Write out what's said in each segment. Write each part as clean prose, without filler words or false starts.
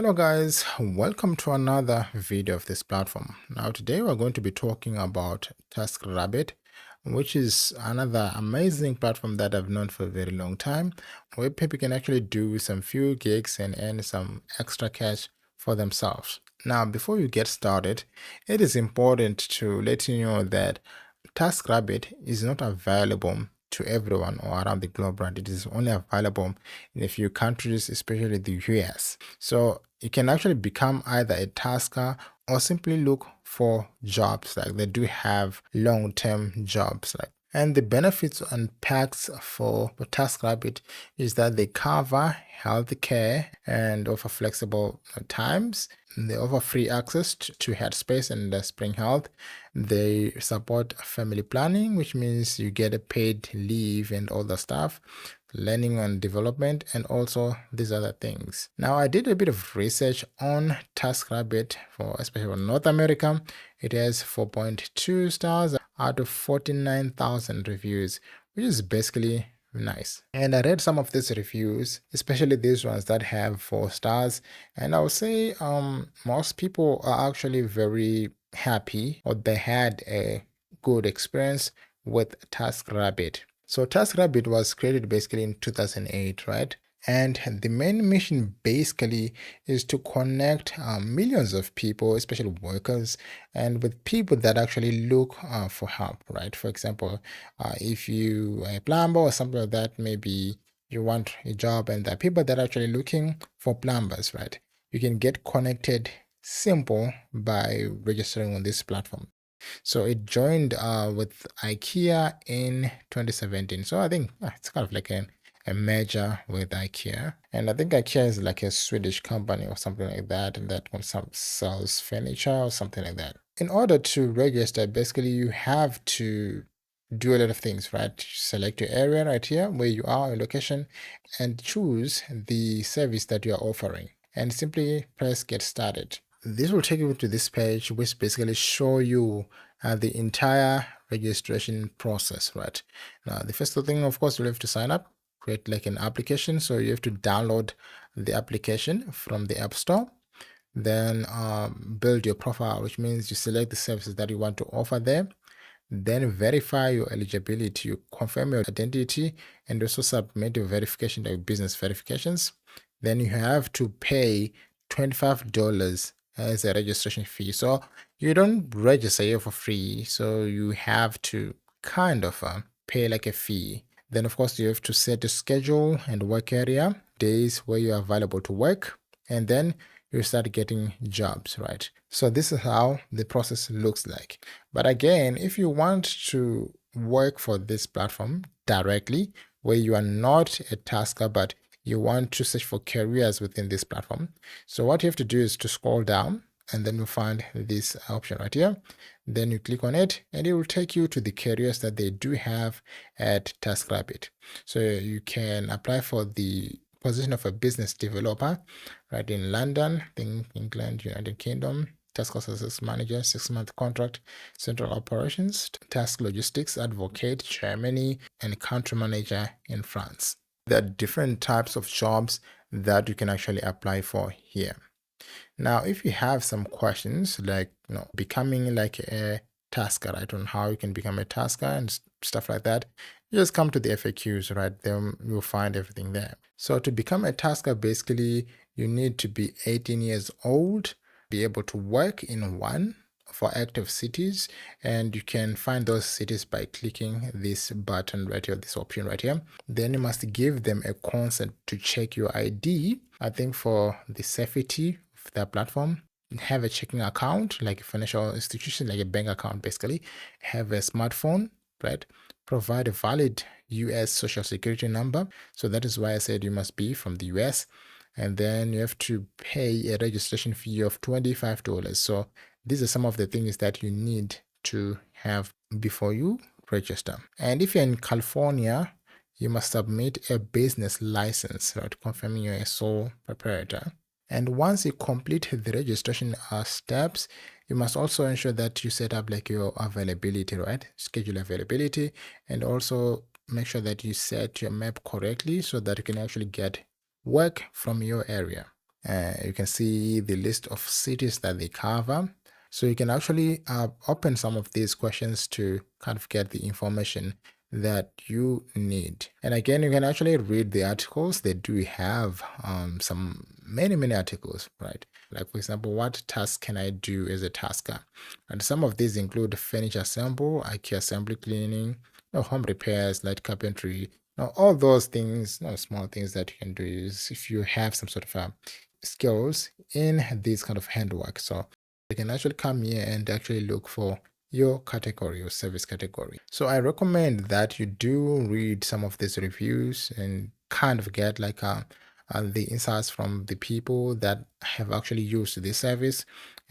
Hello guys, welcome to another video of this platform. Now today we're going to be talking about TaskRabbit, which is another amazing platform that I've known for a very long time, where people can actually do some few gigs and earn some extra cash for themselves. Now before we get started, it is important to let you know that TaskRabbit is not available to everyone or around the globe, right? It is only available in a few countries, especially the US. So you can actually become either a tasker or simply look for jobs. Like they do have long-term jobs. And the benefits and perks for TaskRabbit is that they cover healthcare and offer flexible times. They offer free access to Headspace and Spring Health. They support family planning, which means you get a paid leave and all the stuff, learning and development, and also these other things. Now, I did a bit of research on TaskRabbit for especially for North America. It has 4.2 stars out of 49,000 reviews, which is basically nice. And I read some of these reviews, especially these ones that have 4 stars, and I would say most people are actually very happy, or they had a good experience with TaskRabbit. So TaskRabbit was created basically in 2008, right? And the main mission basically is to connect millions of people, especially workers, and with people that actually look for help, right? For example, if you are a plumber or something like that, maybe you want a job and there are people that are actually looking for plumbers, right? You can get connected simple by registering on this platform. So it joined with IKEA in 2017. So I think it's kind of like a merger with IKEA. And I think IKEA is like a Swedish company or something like that, and that one sells furniture or something like that. In order to register, basically you have to do a lot of things, right? Select your area right here where you are, your location, and choose the service that you are offering, and simply press get started. This will take you to this page, which basically show you the entire registration process, right? Now, the first thing, of course, you'll have to sign up, create like an application. So you have to download the application from the App Store, then build your profile, which means you select the services that you want to offer there, then verify your eligibility, you confirm your identity, and also submit your verification, like business verifications. Then you have to pay $25 as a registration fee. So you don't register here for free, so you have to kind of pay like a fee. Then of course you have to set a schedule and work area, days where you're available to work, and then you start getting jobs, right? So this is how the process looks like. But again, if you want to work for this platform directly, where you are not a tasker but you want to search for careers within this platform, so what you have to do is to scroll down, and then you'll find this option right here. Then you click on it, and it will take you to the careers that they do have at TaskRabbit. So you can apply for the position of a business developer, right, in London, England, United Kingdom, task services manager, 6-month contract, central operations, task logistics advocate, Germany, and country manager in France. There are different types of jobs that you can actually apply for here. Now, if you have some questions like becoming like a tasker, right, on how you can become a tasker and stuff like that, you just come to the FAQs, right? Then you'll find everything there. So to become a tasker, basically you need to be 18 years old, be able to work in one for active cities, and you can find those cities by clicking this button right here, this option right here. Then you must give them a consent to check your ID. I think for the safety of that platform, have a checking account like a financial institution, like a bank account basically, have a smartphone, right? Provide a valid US social security number. So that is why I said you must be from the US. And then you have to pay a registration fee of $25. So these are some of the things that you need to have before you register. And if you're in California, you must submit a business license, right, confirming you're a sole proprietor. And once you complete the registration steps, you must also ensure that you set up like your availability, right? Schedule availability, and also make sure that you set your map correctly so that you can actually get work from your area. You can see the list of cities that they cover. So you can actually open some of these questions to kind of get the information that you need. And again, you can actually read the articles. They do have some many articles, right? Like for example, what task can I do as a tasker? And some of these include furniture assemble, IKEA assembly, cleaning, home repairs, light carpentry. Now, all those things, small things that you can do is if you have some sort of skills in this kind of handwork. So you can actually come here and actually look for your category or service category. So I recommend that you do read some of these reviews and kind of get like the insights from the people that have actually used this service,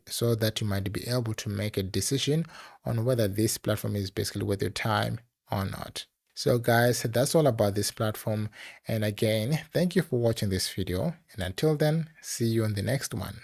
so that you might be able to make a decision on whether this platform is basically worth your time or not. So guys, that's all about this platform. And again, thank you for watching this video. And until then, see you on the next one.